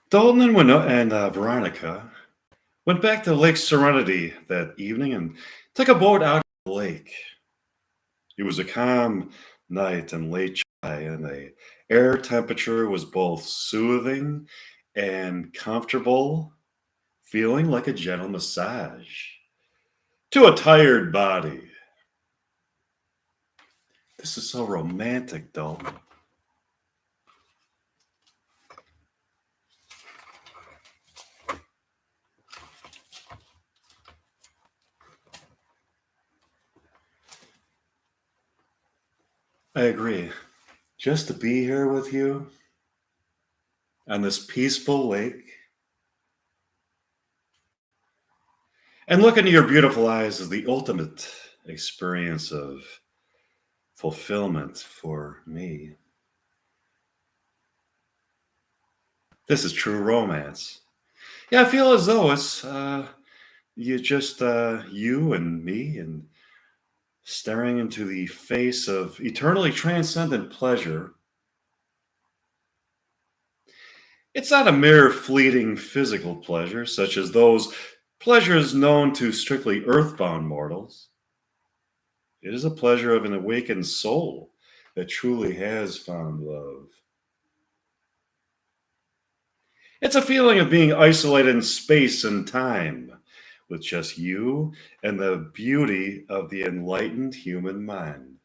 Dalton and Veronica went back to Lake Serenity that evening and took a boat out to the lake. It was a calm night in late July, and the air temperature was both soothing and comfortable, feeling like a gentle massage to a tired body. This is so romantic, Dalton. I agree. Just to be here with you on this peaceful lake and look into your beautiful eyes is the ultimate experience of fulfillment for me. This is true romance. Yeah, I feel as though it's you and me and staring into the face of eternally transcendent pleasure. It's not a mere fleeting physical pleasure, such as those pleasures known to strictly earthbound mortals. It is a pleasure of an awakened soul that truly has found love. It's a feeling of being isolated in space and time with just you and the beauty of the enlightened human mind.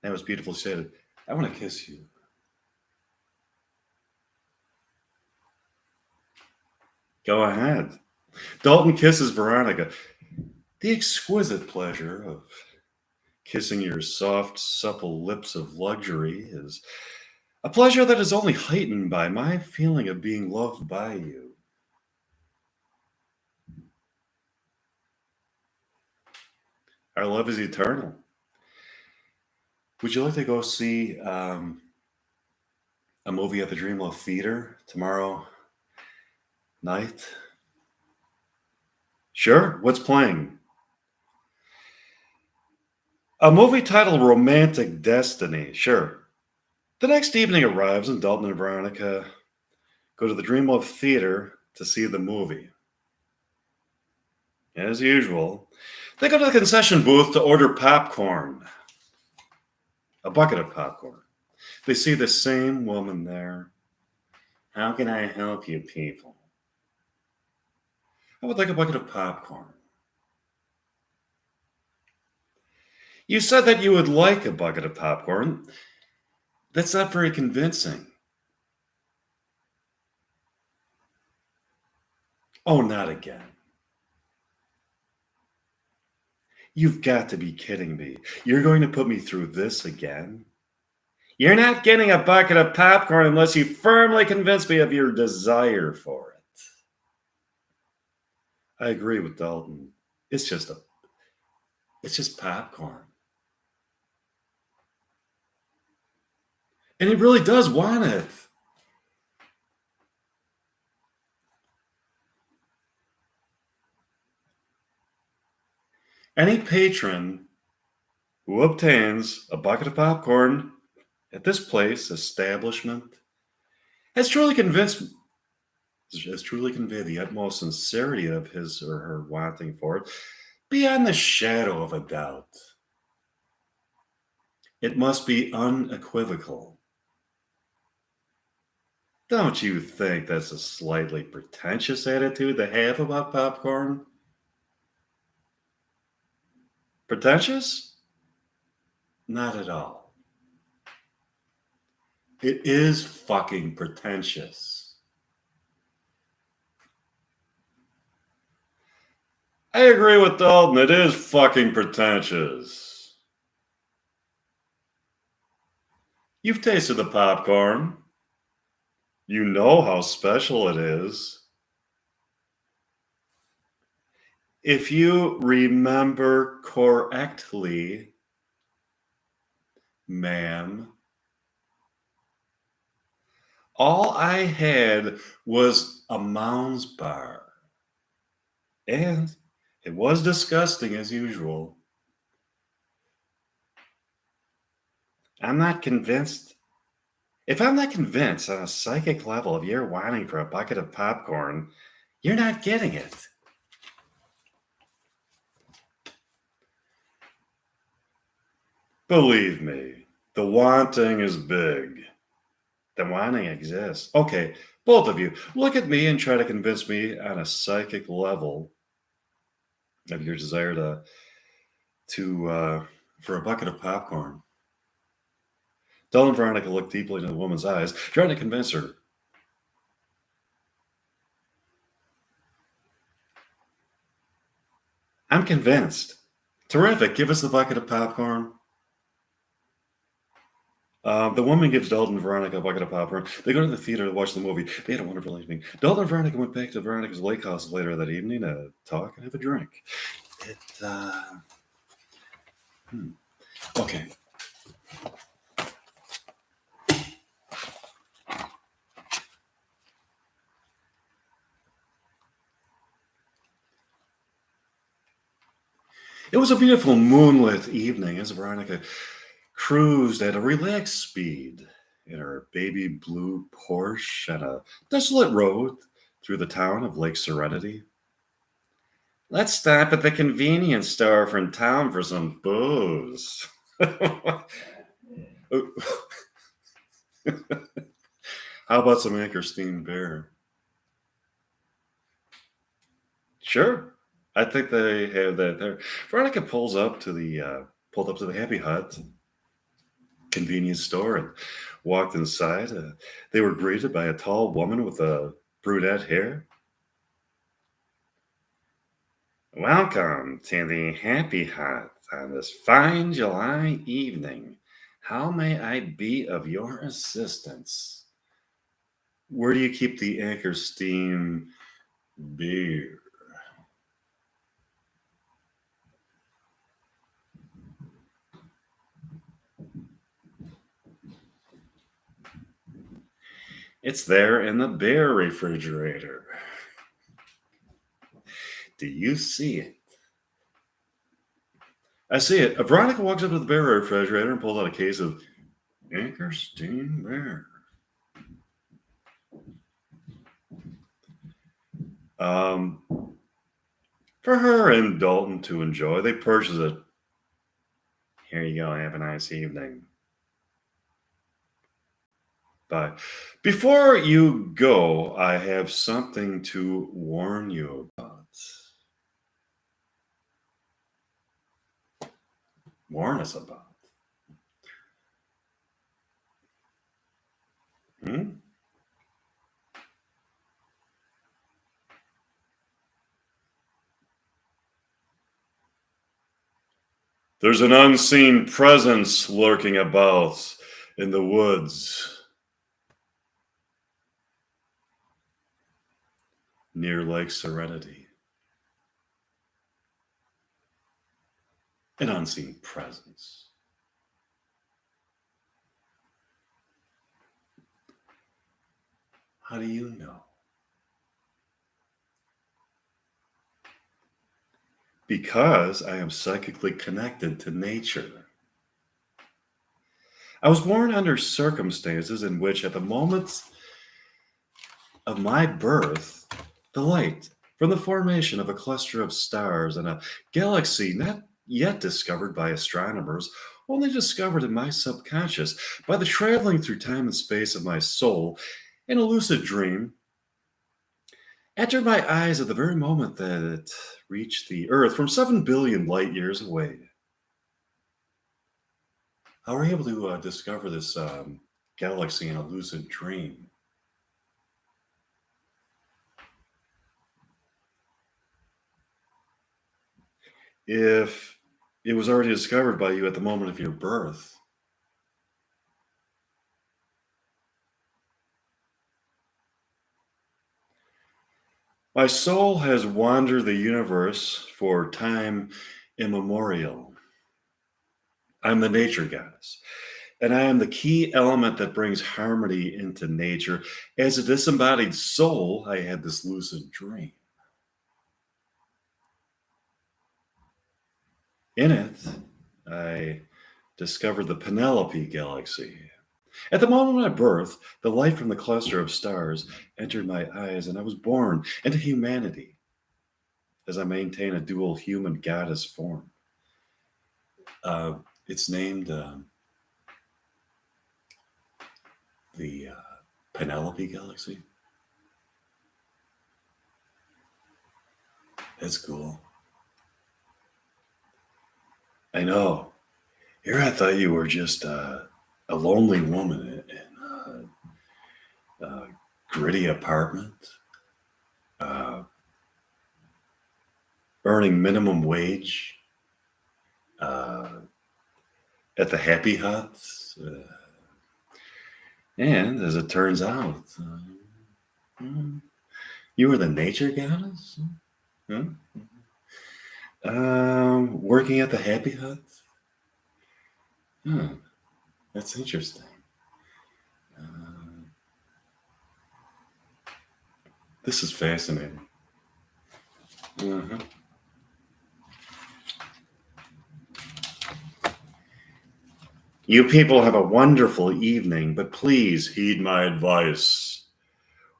That was beautifully said. I want to kiss you. Go ahead. Dalton kisses Veronica. The exquisite pleasure of kissing your soft, supple lips of luxury is a pleasure that is only heightened by my feeling of being loved by you. Our love is eternal. Would you like to go see a movie at the Dreamlove Theater tomorrow night? Sure. What's playing? A movie titled Romantic Destiny. Sure. The next evening arrives, and Dalton and Veronica go to the Dreamlove Theater to see the movie. As usual, they go to the concession booth to order popcorn, a bucket of popcorn. They see the same woman there. How can I help you people? I would like a bucket of popcorn. You said that you would like a bucket of popcorn. That's not very convincing. Oh, not again. You've got to be kidding me. You're going to put me through this again? You're not getting a bucket of popcorn unless you firmly convince me of your desire for it. I agree with Dalton. It's just a it's just popcorn. And he really does want it. Any patron who obtains a bucket of popcorn at this place, establishment, has truly convinced has truly conveyed the utmost sincerity of his or her wanting for it, beyond the shadow of a doubt. It must be unequivocal. Don't you think that's a slightly pretentious attitude to have about popcorn? Pretentious? Not at all. It is fucking pretentious. I agree with Dalton. It is fucking pretentious. You've tasted the popcorn. You know how special it is. If you remember correctly, ma'am, all I had was a Mounds bar. And it was disgusting as usual. I'm not convinced If I'm not convinced on a psychic level of your whining for a bucket of popcorn, you're not getting it. Believe me, the wanting is big. The wanting exists. Okay, both of you, look at me and try to convince me on a psychic level of your desire to for a bucket of popcorn. Del and Veronica looked deeply into the woman's eyes, trying to convince her. I'm convinced. Terrific. Give us the bucket of popcorn. The woman gives Dalton and Veronica a bucket of popcorn. They go to the theater to watch the movie. They had a wonderful evening. Dalton and Veronica went back to Veronica's lake house later that evening to talk and have a drink. It, uh, hmm. Okay. It was a beautiful moonlit evening as Veronica cruised at a relaxed speed in her baby blue Porsche on a desolate road through the town of Lake Serenity. Let's stop at the convenience store from town for some booze. How about some Anchor Steamed Beer? Sure. I think they have that there. Veronica pulled up to the Happy Hut convenience store and walked inside. They were greeted by a tall woman with a brunette hair. Welcome to the Happy Hut on this fine July evening. How may I be of your assistance? Where do you keep the Anchor Steam beer? It's there in the beer refrigerator. Do you see it? I see it. Veronica walks up to the beer refrigerator and pulls out a case of Anchor Steam beer. Um, for her and Dalton to enjoy, they purchase it. Here you go. Have a nice evening. Bye. Before you go, I have something to warn you about. Warn us about. Hmm? There's an unseen presence lurking about in the woods near Lake Serenity. An unseen presence. How do you know? Because I am psychically connected to nature. I was born under circumstances in which, at the moment of my birth, the light from the formation of a cluster of stars in a galaxy not yet discovered by astronomers, only discovered in my subconscious by the traveling through time and space of my soul in a lucid dream, entered my eyes at the very moment that it reached the Earth from 7 billion light years away. How were you able to discover this galaxy in a lucid dream? If it was already discovered by you at the moment of your birth, my soul has wandered the universe for time immemorial. I'm the nature goddess, and I am the key element that brings harmony into nature. As a disembodied soul, I had this lucid dream. In it, I discovered the Penelope galaxy. At the moment of my birth, the light from the cluster of stars entered my eyes, and I was born into humanity as I maintain a dual human goddess form. Uh, it's named the Penelope Galaxy. That's cool. I know. Here I thought you were just a lonely woman in a gritty apartment, uh, earning minimum wage uh, at the Happy Hut. Uh, and as it turns out, mm, you were the nature goddess? Huh? Working at the Happy Hut? Huh, that's interesting. Uh, this is fascinating. Uh-huh. You people have a wonderful evening, but please heed my advice.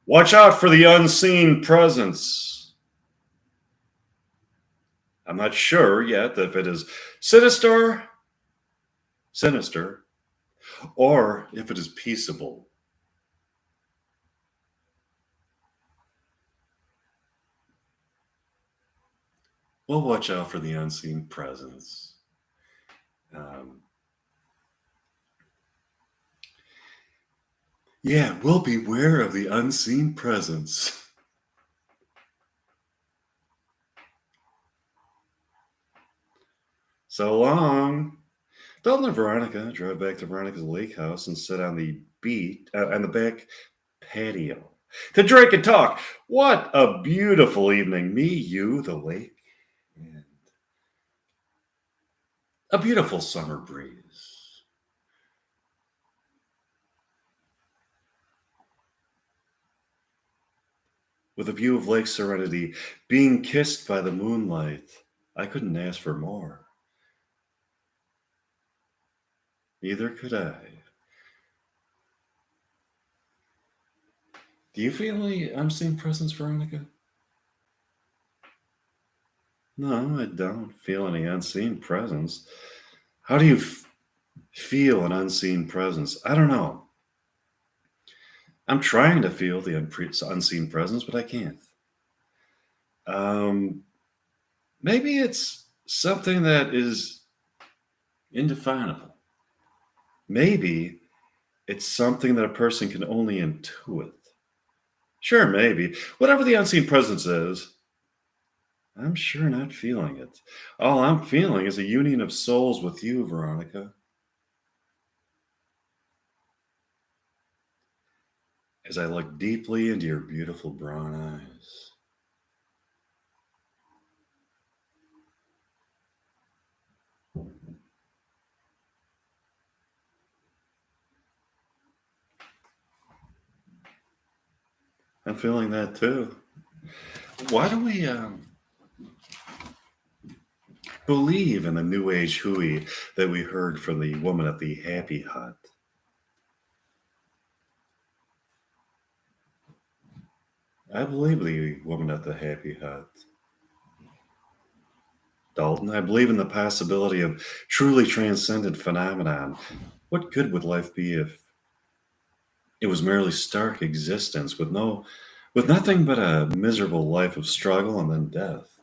Watch out for the unseen presence. I'm not sure yet if it is sinister, or if it is peaceable. We'll watch out for the unseen presence. Um, yeah, we'll beware of the unseen presence. So long. Dalton and Veronica drove back to Veronica's lake house and sat on the on the back patio to drink and talk. What a beautiful evening! Me, you, the lake, and a beautiful summer breeze. With a view of Lake Serenity being kissed by the moonlight, I couldn't ask for more. Neither could I. Do you feel any unseen presence, Veronica? No, I don't feel any unseen presence. How do you feel an unseen presence? I don't know. I'm trying to feel the unseen presence, but I can't. Um, maybe it's something that is indefinable. Maybe it's something that a person can only intuit. Sure, maybe. Whatever the unseen presence is, I'm sure not feeling it. All I'm feeling is a union of souls with you, Veronica, as I look deeply into your beautiful brown eyes. I'm feeling that too. Why do we believe in the New Age hooey that we heard from the woman at the Happy Hut? I believe the woman at the Happy Hut. Dalton, I believe in the possibility of truly transcendent phenomenon. What good would life be if it was merely stark existence with nothing but a miserable life of struggle and then death?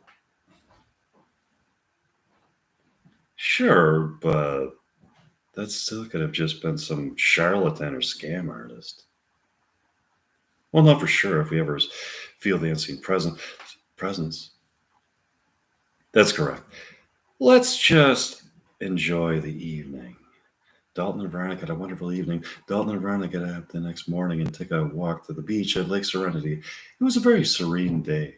Sure, but that still could have just been some charlatan or scam artist. We'll know for sure if we ever feel the unseen presence. That's correct. Let's just enjoy the evening. Dalton and Veronica had a wonderful evening. Dalton and Veronica got up the next morning and took a walk to the beach at Lake Serenity. It was a very serene day.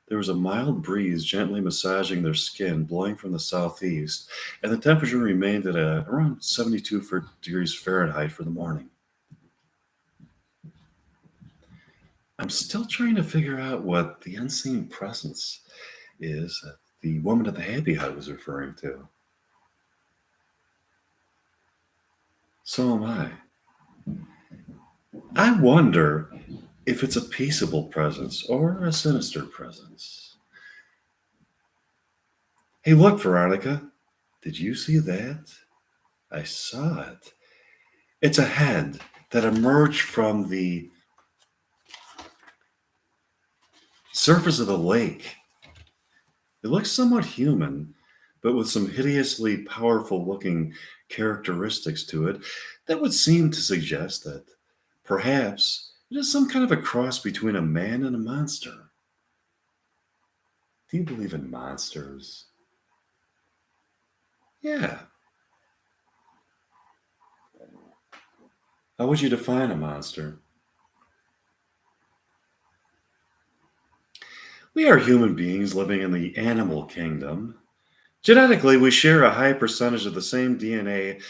There was a mild breeze gently massaging their skin, blowing from the southeast, and the temperature remained at around 72 degrees Fahrenheit for the morning. I'm still trying to figure out what the unseen presence is that the woman at the Happy Hut was referring to. So am I. I wonder if it's a peaceable presence or a sinister presence. Hey, look, Veronica, did you see that? I saw it. It's a head that emerged from the surface of the lake. It looks somewhat human, but with some hideously powerful looking characteristics to it that would seem to suggest that perhaps it is some kind of a cross between a man and a monster. Do you believe in monsters? Yeah. How would you define a monster? We are human beings living in the animal kingdom. Genetically, we share a high percentage of the same DNA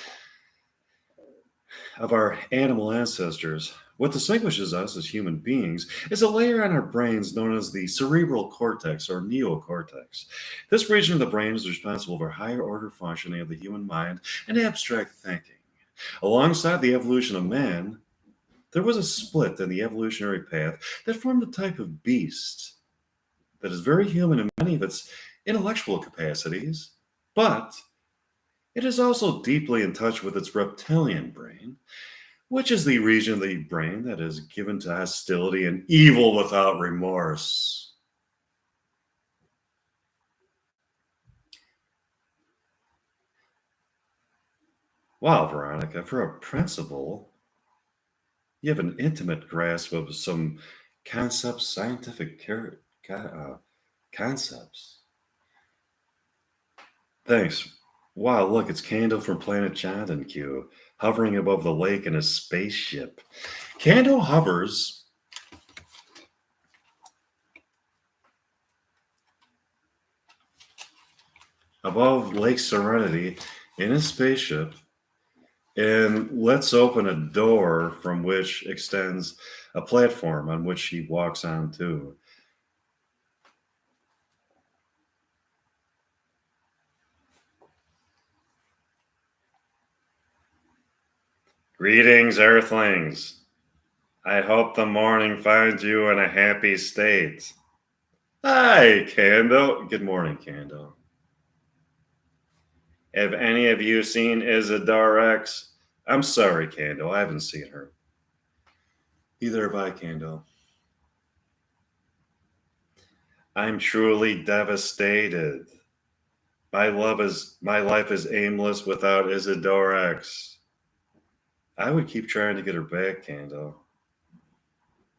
of our animal ancestors. What distinguishes us as human beings is a layer on our brains known as the cerebral cortex or neocortex. This region of the brain is responsible for higher order functioning of the human mind and abstract thinking. Alongside the evolution of man, there was a split in the evolutionary path that formed a type of beast that is very human in many of its intellectual capacities, but it is also deeply in touch with its reptilian brain, which is the region of the brain that is given to hostility and evil without remorse. Wow, Veronica, for a principal, you have an intimate grasp of some concepts, concepts. Thanks. Wow, look, it's Kando from Planet Jonathan Q, hovering above the lake in a spaceship. Kando hovers above Lake Serenity in his spaceship, and let's open a door from which extends a platform on which he walks onto. Greetings, Earthlings. I hope the morning finds you in a happy state. Hi, Kando. Good morning, Kando. Have any of you seen Isadora X? I'm sorry, Kando. I haven't seen her. Neither have I, Kando. I'm truly devastated. My life is aimless without Isadora X. I would keep trying to get her back, Kando.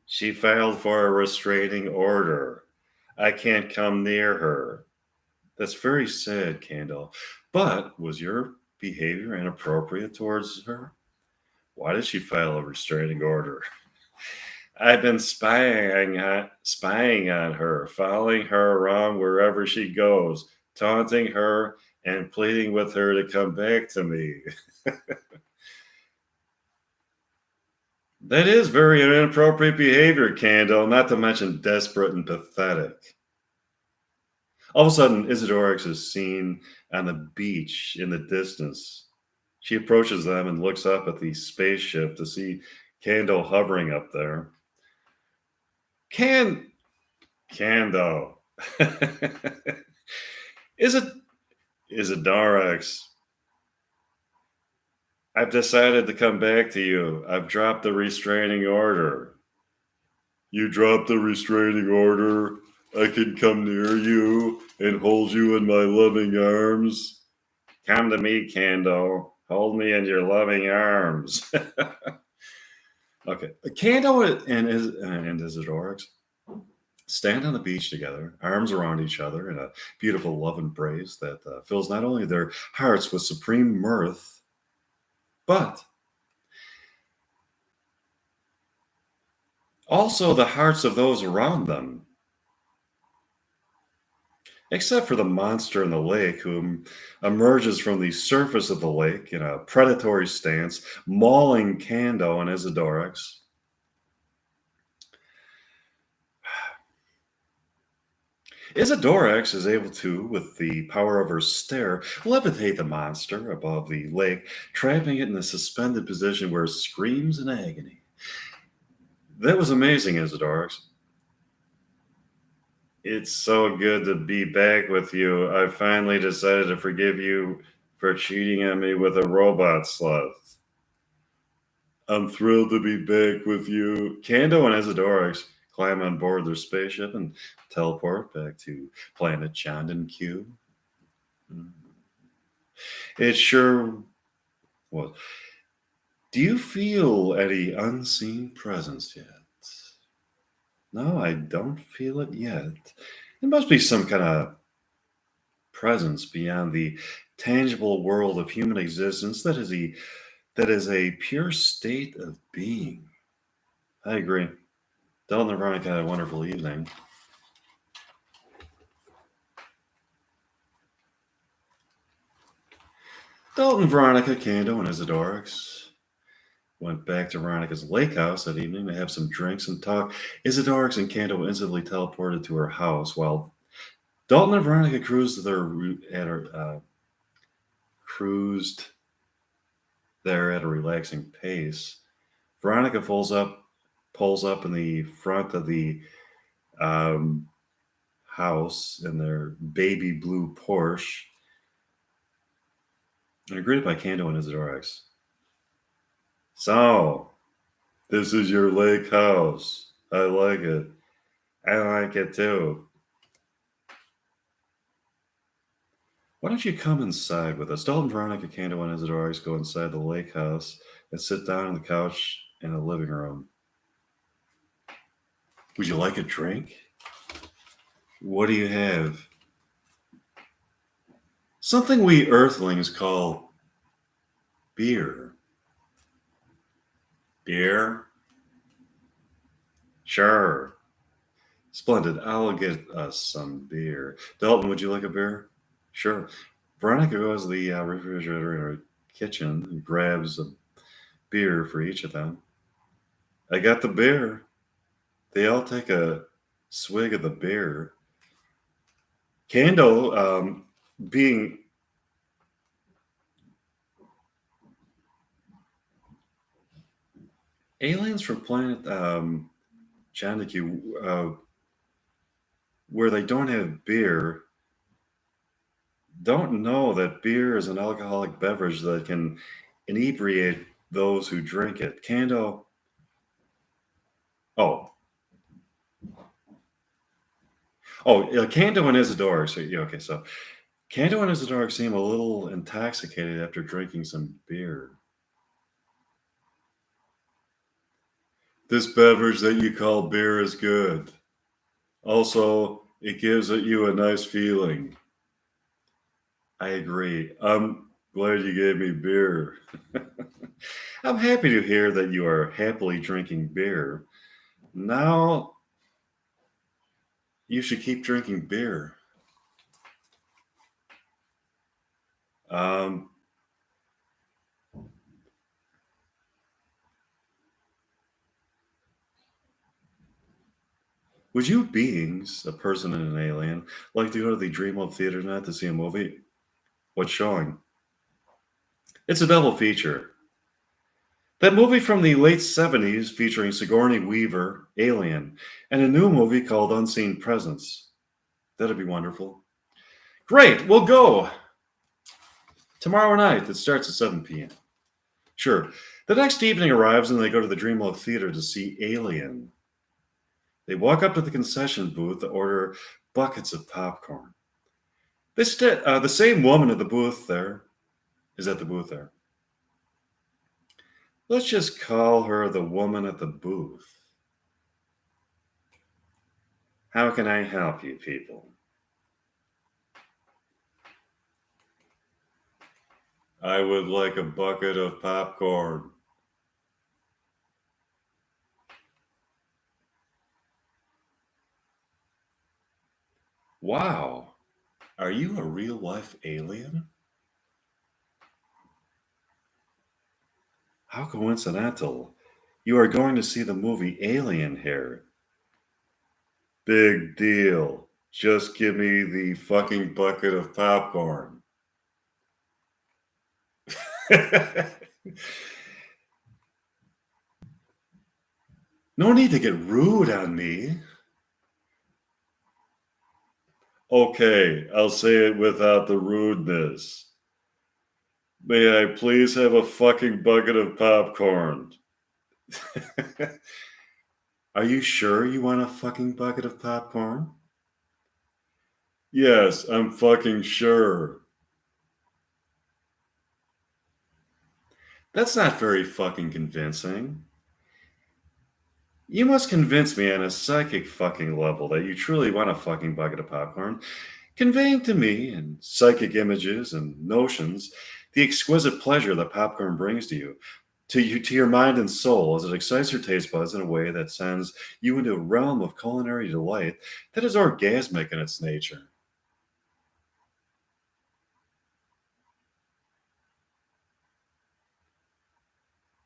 She filed for a restraining order. I can't come near her. That's very sad, Kando. But was your behavior inappropriate towards her? Why did she file a restraining order? I've been spying on her, following her around wherever she goes, taunting her and pleading with her to come back to me. That is very inappropriate behavior, Candle, not to mention desperate and pathetic. All of a sudden, Isidorix is seen on the beach in the distance. She approaches them and looks up at the spaceship to see Candle hovering up there. Can Cando. Is it Isidorix? I've decided to come back to you. I've dropped the restraining order. You dropped the restraining order. I can come near you and hold you in my loving arms. Come to me, Cando. Hold me in your loving arms. Okay. Cando and Isidorix stand on the beach together, arms around each other in a beautiful love embrace that fills not only their hearts with supreme mirth, but also the hearts of those around them, except for the monster in the lake who emerges from the surface of the lake in a predatory stance, mauling Cando and Isidorix. Isidorix is able to, with the power of her stare, levitate the monster above the lake, trapping it in a suspended position where it screams in agony. That was amazing, Isidore. It's so good to be back with you. I finally decided to forgive you for cheating on me with a robot sloth. I'm thrilled to be back with you. Kando and Isidorix climb on board their spaceship and teleport back to planet Chandan Q. It sure was. Do you feel any unseen presence yet? No, I don't feel it yet. There must be some kind of presence beyond the tangible world of human existence that is a pure state of being. I agree. Dalton and Veronica had a wonderful evening. Dalton, Veronica, Kando, and Isidorix went back to Veronica's lake house that evening to have some drinks and talk. Isidorix and Kando instantly teleported to her house while Dalton and Veronica cruised there at a relaxing pace. Veronica pulls up in the front of the um, house in their baby blue Porsche, and greeted by Kando and Isidorix. So, this is your lake house. I like it. I like it too. Why don't you come inside with us? Dalton, Veronica, Kando, and Isidorix go inside the lake house and sit down on the couch in the living room. Would you like a drink? What do you have? Something we earthlings call beer. Beer? Sure. Splendid. I'll get us some beer. Dalton, would you like a beer? Sure. Veronica goes to the refrigerator in her kitchen and grabs a beer for each of them. I got the beer. They all take a swig of the beer. Kando, being aliens from planet Chandiku, where they don't have beer, don't know that beer is an alcoholic beverage that can inebriate those who drink it. Oh, Kando and Isidore. So yeah, okay, so Kando and Isidore seem a little intoxicated after drinking some beer. This beverage that you call beer is good. Also, it gives you a nice feeling. I agree. I'm glad you gave me beer. I'm happy to hear that you are happily drinking beer. Now you should keep drinking beer. Um, would you beings, a person and an alien, like to go to the Dreamworld Theater tonight to see a movie? What's showing? It's a double feature. That movie from the late 70s featuring Sigourney Weaver, Alien, and a new movie called Unseen Presence. That'd be wonderful. Great, we'll go tomorrow night. It starts at 7 p.m. Sure. The next evening arrives and they go to the Dreamworld Theater to see Alien. They walk up to the concession booth to order buckets of popcorn. The same woman at the booth there is at the booth there. Let's just call her the woman at the booth. How can I help you people? I would like a bucket of popcorn. Wow, are you a real life alien? How coincidental. You are going to see the movie Alien here. Big deal. Just give me the fucking bucket of popcorn. No need to get rude on me. Okay, I'll say it without the rudeness. May I please have a fucking bucket of popcorn? Are you sure you want a fucking bucket of popcorn? Yes, I'm fucking sure. That's not very fucking convincing. You must convince me on a psychic fucking level that you truly want a fucking bucket of popcorn, conveying to me in psychic images and notions the exquisite pleasure that popcorn brings to your mind and soul as it excites your taste buds in a way that sends you into a realm of culinary delight that is orgasmic in its nature.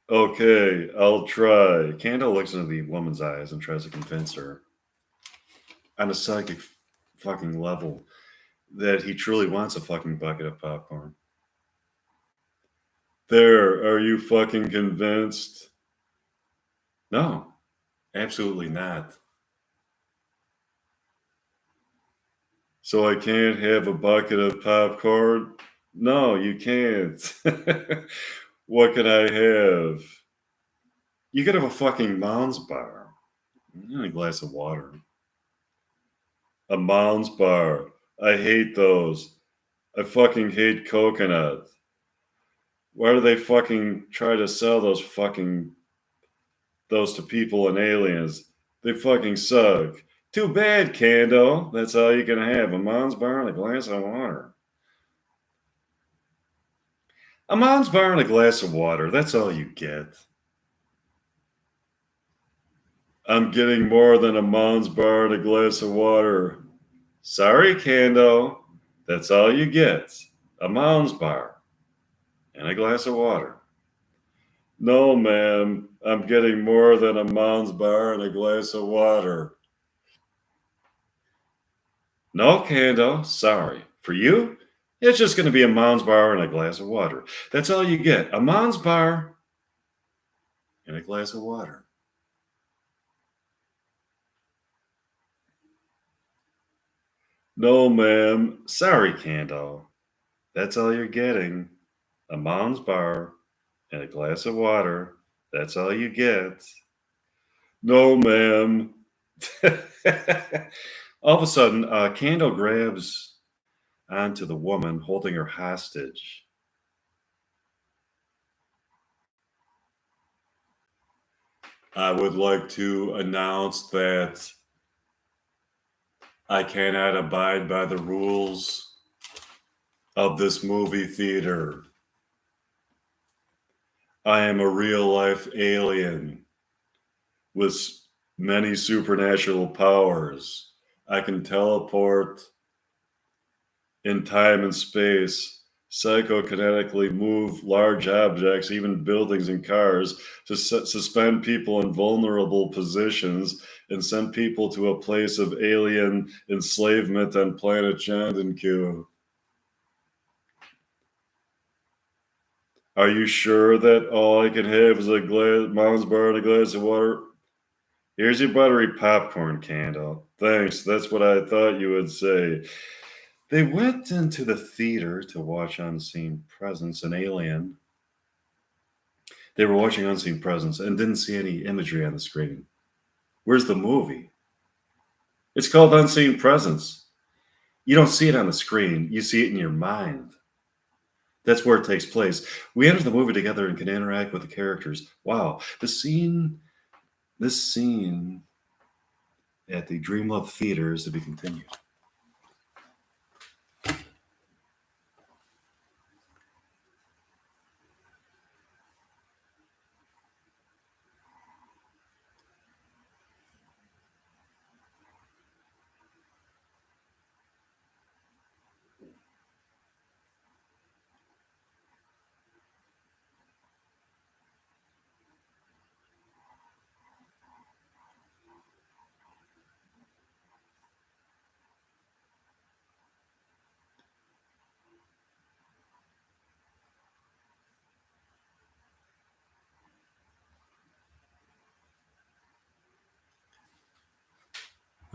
Okay, I'll try. Candle looks into the woman's eyes and tries to convince her on a psychic fucking level that he truly wants a fucking bucket of popcorn. There, are you fucking convinced? No, absolutely not. So I can't have a bucket of popcorn? No, you can't. What can I have? You could have a fucking Mounds bar and a glass of water. A Mounds bar. I hate those. I fucking hate coconut. Why do they fucking try to sell those to people and aliens? They fucking suck. Too bad, Kando. That's all you can have. A Mounds bar and a glass of water. A Mounds bar and a glass of water. That's all you get. I'm getting more than a Mounds bar and a glass of water. Sorry, Kando. That's all you get. A Mounds bar and a glass of water. No, ma'am. I'm getting more than a Mounds bar and a glass of water. No, Kando. Sorry. For you, it's just going to be a Mounds bar and a glass of water. That's all you get. A Mounds bar and a glass of water. No, ma'am. Sorry, Kando. That's all you're getting. A Mounds bar and a glass of water. That's all you get. No, ma'am. All of a sudden, Kando grabs onto the woman, holding her hostage. I would like to announce that I cannot abide by the rules of this movie theater. I am a real life alien with many supernatural powers. I can teleport in time and space, psychokinetically move large objects, even buildings and cars, to suspend people in vulnerable positions and send people to a place of alien enslavement on planet Chandanku. Are you sure that all I can have is a Mounds bar and a glass of water? Here's your buttery popcorn, Candle. Thanks, that's what I thought you would say. They went into the theater to watch Unseen Presence, an alien. They were watching Unseen Presence and didn't see any imagery on the screen. Where's the movie? It's called Unseen Presence. You don't see it on the screen, you see it in your mind. That's where it takes place. We enter the movie together and can interact with the characters. Wow, this scene at the Dream Love Theater is to be continued.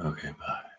Okay, bye.